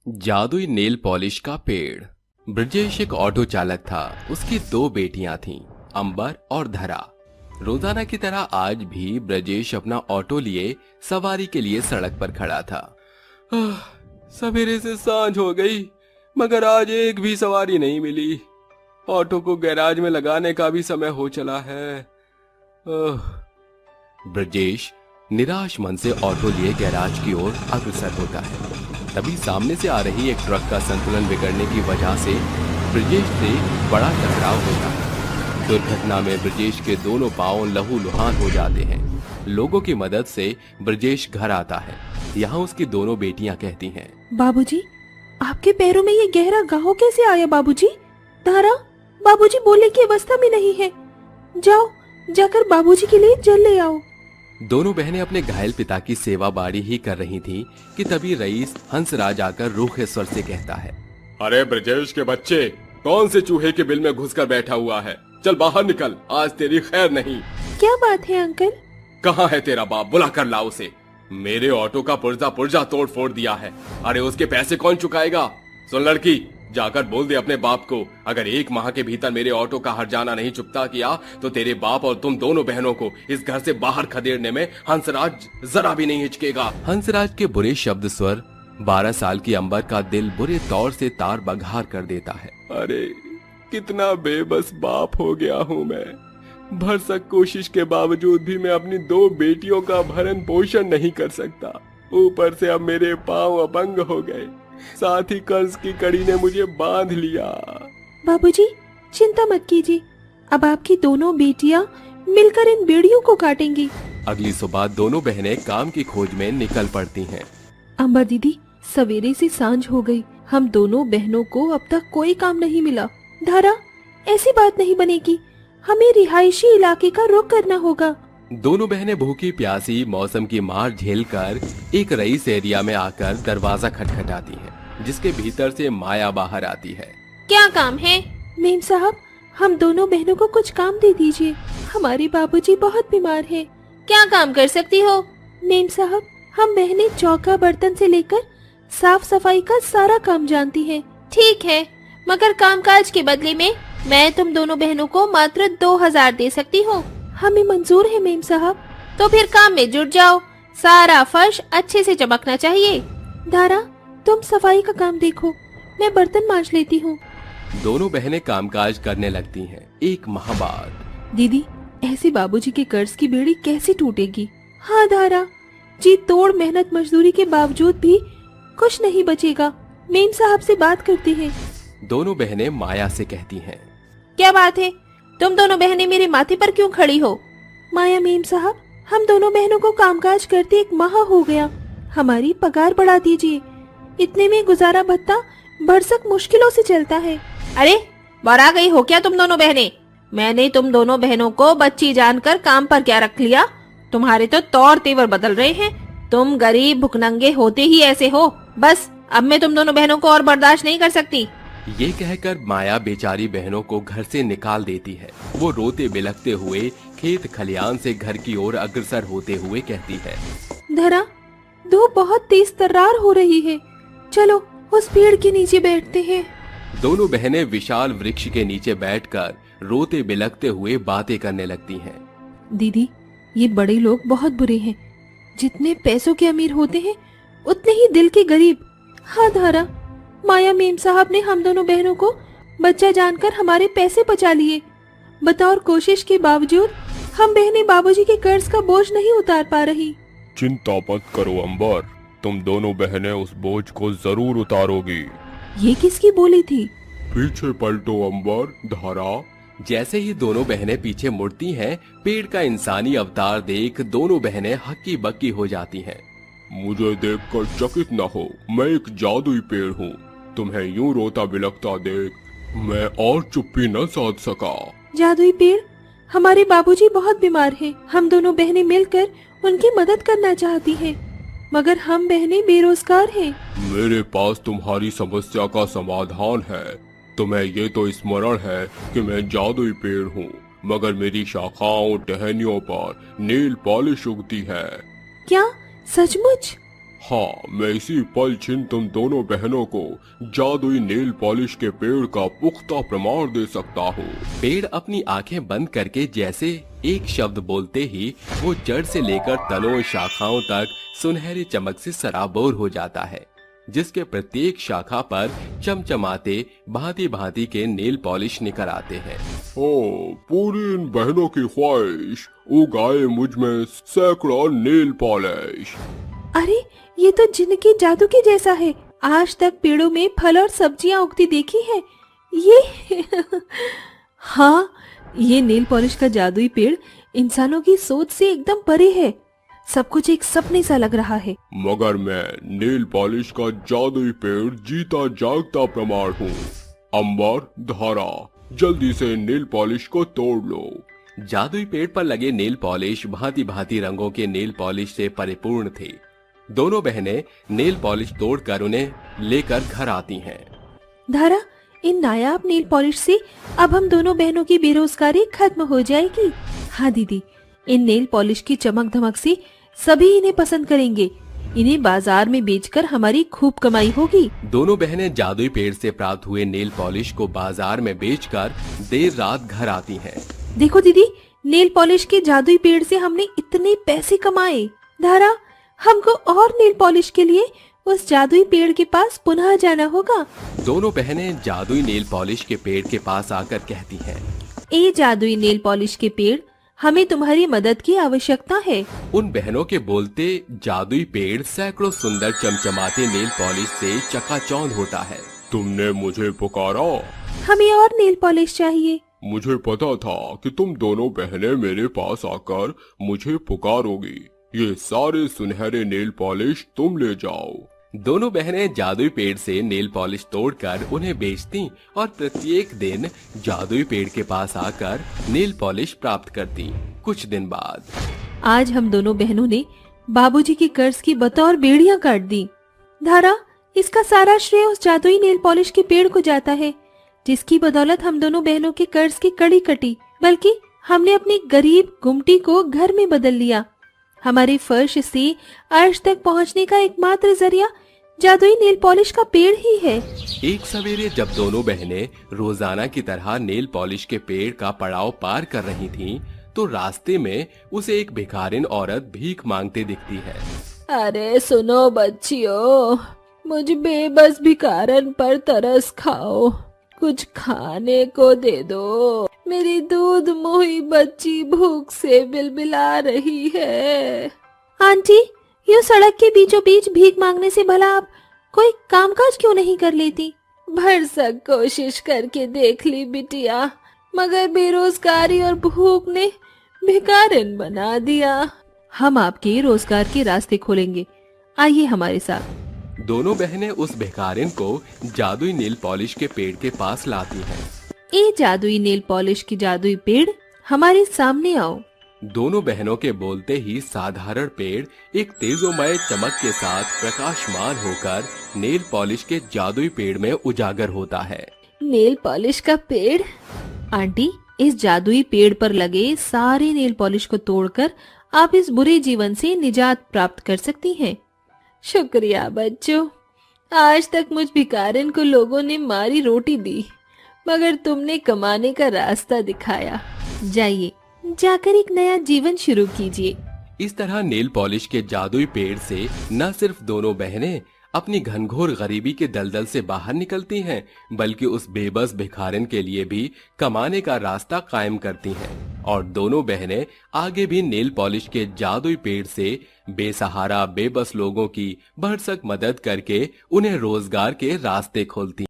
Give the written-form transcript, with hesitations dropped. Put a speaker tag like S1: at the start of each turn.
S1: जादुई nail polish का पेड़। ब्रजेश एक ऑटो चालक था। उसकी दो बेटियां थीं, अंबर और धरा। रोजाना की तरह आज भी ब्रजेश अपना ऑटो लिए सवारी के लिए सड़क पर खड़ा था। सवेरे से सांझ हो गई, मगर आज एक भी सवारी नहीं मिली। ऑटो को गैराज में लगाने का भी समय हो चला है। ब्रजेश निराश मन से ऑटो लिए गैराज की ओर अग्रसर होता है। तभी सामने से आ रही एक ट्रक का संतुलन बिगड़ने की वजह से ब्रजेश से बड़ा टकराव होता है। दुर्घटना में ब्रजेश के दोनों पांव लहूलुहान हो जाते हैं। लोगों की मदद से ब्रजेश घर आता है। यहाँ उसकी दोनों बेटियां कहती हैं,
S2: बाबूजी, आपके पैरों में ये गहरा घाव कैसे आया बाबूजी? तारा, बाबूजी बोलने की अवस्था में नहीं है। जाओ, जाकर बाबूजी के लिए जल ले आओ।
S1: दोनों बहनें अपने घायल पिता की सेवा बाड़ी ही कर रही थीं कि तभी रईस हंसराज आकर रूखे स्वर से कहता है,
S3: अरे ब्रजेश के बच्चे, कौन से चूहे के बिल में घुसकर बैठा हुआ है? चल बाहर निकल, आज तेरी खैर नहीं।
S2: क्या बात है अंकल?
S3: कहाँ है तेरा बाप? बुला कर ला उसे। मेरे ऑटो का पुर्जा पुर्जा तोड़ फोड़ दिया है। अरे उसके पैसे कौन चुकाएगा? सुन लड़की, जाकर बोल दे अपने बाप को, अगर एक माह के भीतर मेरे ऑटो का हर्जाना नहीं चुकता किया तो तेरे बाप और तुम दोनों बहनों को इस घर से बाहर खदेड़ने में हंसराज जरा भी नहीं हिचकेगा।
S1: हंसराज के बुरे शब्द स्वर 12 साल की अंबर का दिल बुरे तौर से तार बघार कर देता है।
S3: अरे कितना बेबस बाप हो गया हूँ मैं। भरसक कोशिश के बावजूद भी मैं अपनी दो बेटियों का भरण पोषण नहीं कर सकता। ऊपर से अब मेरे पांव अपंग हो गए, साथ ही कर्ज की कड़ी ने मुझे बांध लिया।
S2: बाबूजी, चिंता मत कीजिए, अब आपकी दोनों बेटियां मिलकर इन बेड़ियों को काटेंगी।
S1: अगली सुबह दोनों बहनें काम की खोज में निकल पड़ती हैं।
S2: अंबर दीदी, सवेरे से सांझ हो गई, हम दोनों बहनों को अब तक कोई काम नहीं मिला। धारा, ऐसी बात नहीं बनेगी, हमें रिहायशी इलाके का रुख करना होगा।
S1: दोनों बहनें भूखी प्यासी मौसम की मार झेलकर एक रईस एरिया में आकर दरवाजा खटखटाती हैं, जिसके भीतर से माया बाहर आती है।
S4: क्या काम है?
S2: मेम साहब, हम दोनों बहनों को कुछ काम दे दीजिए, हमारे बाबूजी बहुत बीमार हैं।
S4: क्या काम कर सकती हो?
S2: मेम साहब, हम बहनें चौका बर्तन से लेकर साफ सफाई का सारा काम जानती हैं।
S4: ठीक है, मगर कामकाज के बदले में मैं तुम दोनों बहनों को मात्र 2000 दे सकती हूँ।
S2: हमें मंजूर है मेम साहब।
S4: तो फिर काम में जुट जाओ, सारा फर्श अच्छे से चमकना चाहिए।
S2: दारा, तुम सफाई का काम देखो, मैं बर्तन मांज लेती हूँ।
S1: दोनों बहनें कामकाज करने लगती हैं। एक माह बाद,
S2: दीदी, ऐसे बाबूजी के कर्ज की बेड़ी कैसे टूटेगी? हाँ दारा जी, तोड़ मेहनत मजदूरी के बावजूद भी कुछ नहीं बचेगा। मेम साहब से बात करते हैं।
S1: दोनों बहनें माया से कहती हैं,
S4: क्या बात है, तुम दोनों बहनें मेरे माथे पर क्यों खड़ी हो?
S2: माया मेम साहब, हम दोनों बहनों को कामकाज करते 1 माह हो गया, हमारी पगार बढ़ा दीजिए। इतने में गुजारा भत्ता भरसक मुश्किलों से चलता है।
S4: अरे बरा गई हो क्या तुम दोनों बहनें? मैंने तुम दोनों बहनों को बच्ची जानकर काम पर क्या रख लिया? तुम्हारे तो तौर तेवर बदल रहे हैं। तुम गरीब भुखनंगे होते ही ऐसे हो। बस अब मैं तुम दोनों बहनों को और बर्दाश्त नहीं कर सकती।
S1: ये कहकर माया बेचारी बहनों को घर से निकाल देती है। वो रोते बिलखते हुए खेत खलियान से घर की ओर अग्रसर होते हुए कहती है,
S2: धरा, धूप बहुत तेज तर्रार हो रही है, चलो उस पेड़ के नीचे बैठते हैं।
S1: दोनों बहनें विशाल वृक्ष के नीचे बैठकर रोते बिलखते हुए बातें करने लगती हैं।
S2: दीदी, ये बड़े लोग बहुत बुरे हैं, जितने पैसों के अमीर होते हैं उतने ही दिल के गरीब। हाँ धारा, माया मेम साहब ने हम दोनों बहनों को बच्चा जानकर हमारे पैसे बचा लिए। बतौर कोशिश के बावजूद हम बहनें बाबूजी के कर्ज का बोझ नहीं उतार पा रही।
S3: चिंता मत करो अंबर, तुम दोनों बहनें उस बोझ को जरूर उतारोगी।
S2: ये किसकी बोली थी?
S3: पीछे पलटो अंबर, धारा।
S1: जैसे ही दोनों बहनें पीछे मुड़ती हैं, पेड़ का इंसानी अवतार देख दोनों बहनें हक्की बक्की हो जाती हैं।
S3: मुझे देखकर चकित न हो, मैं एक जादुई पेड़ हूँ। तुम्हें यूं रोता बिलखता देख मैं और चुप्पी न साध सका।
S2: जादुई पेड़, हमारे बाबूजी बहुत बीमार हैं। हम दोनों बहनें मिलकर उनकी मदद करना चाहती हैं, मगर हम बहनें बेरोजगार हैं।
S3: मेरे पास तुम्हारी समस्या का समाधान है। तुम्हें ये तो स्मरण है कि मैं जादुई पेड़ हूँ, मगर मेरी शाखाओं टहनियों पर नील पॉलिश उगती है।
S2: क्या सचमुच?
S3: हाँ, मैं इसी पल छिन तुम दोनों बहनों को जादुई नेल पॉलिश के पेड़ का पुख्ता प्रमाण दे सकता हूँ।
S1: पेड़ अपनी आंखें बंद करके जैसे एक शब्द बोलते ही वो जड़ से लेकर तनों शाखाओं तक सुनहरी चमक से सराबोर हो जाता है, जिसके प्रत्येक शाखा पर चमचमाते भांति भांति के नेल पॉलिश निकल आते हैं।
S3: ओ, पूरी इन बहनों की ख्वाहिश उगाए मुझ में सैकड़ों नेल पॉलिश।
S2: अरे ये तो जिनके जादू के जैसा है। आज तक पेड़ों में फल और सब्जियां उगती देखी है ये हाँ, ये नेल पॉलिश का जादुई पेड़ इंसानों की सोच से एकदम परे है। सब कुछ एक सपने सा लग रहा है।
S3: मगर मैं नेल पॉलिश का जादुई पेड़ जीता जागता प्रमाण हूँ। अंबर, धारा, जल्दी से नेल पॉलिश को तोड़ लो।
S1: जादुई पेड़ पर लगे नेल पॉलिश भांति भांति रंगों के नेल पॉलिश से परिपूर्ण थे। दोनों बहनें नेल पॉलिश तोड़कर उन्हें लेकर घर आती हैं।
S2: धारा, इन नायाब नेल पॉलिश से अब हम दोनों बहनों की बेरोजगारी खत्म हो जाएगी। हाँ दीदी, इन नेल पॉलिश की चमक धमक से सभी इन्हें पसंद करेंगे। इन्हें बाजार में बेचकर हमारी खूब कमाई होगी।
S1: दोनों बहनें जादुई पेड़ से प्राप्त हुए नेल पॉलिश को बाजार में बेचकर देर रात घर आती हैं।
S2: देखो दीदी, नेल पॉलिश के जादुई पेड़ से हमने इतने पैसे कमाए। धारा, हमको और नेल पॉलिश के लिए उस जादुई पेड़ के पास पुनः जाना होगा।
S1: दोनों बहनें जादुई नेल पॉलिश के पेड़ के पास आकर कहती हैं,
S2: ए जादुई नेल पॉलिश के पेड़, हमें तुम्हारी मदद की आवश्यकता है।
S1: उन बहनों के बोलते जादुई पेड़ सैकड़ों सुंदर चमचमाते नेल पॉलिश से चकाचौंध होता है।
S3: तुमने मुझे पुकारा?
S2: हमें और नेल पॉलिश चाहिए।
S3: मुझे पता था कि तुम दोनों बहनें मेरे पास आकर मुझे पुकारोगी। ये सारे सुनहरे नेल पॉलिश तुम ले जाओ।
S1: दोनों बहनें जादुई पेड़ से नेल पॉलिश तोड़कर उन्हें बेचती और प्रत्येक दिन जादुई पेड़ के पास आकर नेल पॉलिश प्राप्त करती। कुछ दिन बाद
S2: आज हम दोनों बहनों ने बाबूजी की कर्ज की बतौर बेड़ियां काट दी। धारा, इसका सारा श्रेय उस जादुई नेल पॉलिश के पेड़ को जाता है, जिसकी बदौलत हम दोनों बहनों के कर्ज की कड़ी कटी, बल्कि हमने अपनी गरीब गुमटी को घर में बदल लिया। हमारे फर्श से अर्श तक पहुंचने का एकमात्र जरिया जादुई नेल पॉलिश का पेड़ ही है।
S1: एक सवेरे जब दोनों बहनें रोजाना की तरह नेल पॉलिश के पेड़ का पड़ाव पार कर रही थीं, तो रास्ते में उसे एक भिखारिन औरत भीख मांगते दिखती है।
S4: अरे सुनो बच्चियों, मुझ बेबस भिखारन पर तरस खाओ, कुछ खाने को दे दो। मेरी दूध मुही बच्ची भूख से बिलबिला रही है।
S2: आंटी, यूं सड़क के बीचों बीच भीख मांगने से भला आप कोई कामकाज क्यों नहीं कर लेती?
S4: भरसक कोशिश करके देख ली बिटिया, मगर बेरोजगारी और भूख ने भिखारिन बना दिया।
S2: हम आपके रोजगार के रास्ते खोलेंगे, आइए हमारे साथ।
S1: दोनों बहनें उस भिखारिन को जादुई नेल पॉलिश के पेड़ के पास लाती हैं।
S2: ए जादुई नेल पॉलिश की जादुई पेड़, हमारे सामने आओ।
S1: दोनों बहनों के बोलते ही साधारण पेड़ एक तेजोमय चमक के साथ प्रकाशमान होकर नेल पॉलिश के जादुई पेड़ में उजागर होता है।
S2: नेल पॉलिश का पेड़? आंटी, इस जादुई पेड़ पर लगे सारे नेल पॉलिश को तोड़कर आप इस बुरे जीवन से निजात प्राप्त कर सकती हैं।
S4: शुक्रिया बच्चों, आज तक मुझ भिखारिन को लोगों ने मारी रोटी दी, मगर तुमने कमाने का रास्ता दिखाया।
S2: जाइए, जाकर एक नया जीवन शुरू कीजिए।
S1: इस तरह नेल पॉलिश के जादुई पेड़ से न सिर्फ दोनों बहनें अपनी घनघोर गरीबी के दलदल से बाहर निकलती हैं, बल्कि उस बेबस भिखारिन के लिए भी कमाने का रास्ता कायम करती हैं। और दोनों बहनें आगे भी नेल पॉलिश के जादुई पेड़ से बेसहारा बेबस लोगों की भरसक मदद करके उन्हें रोजगार के रास्ते खोलती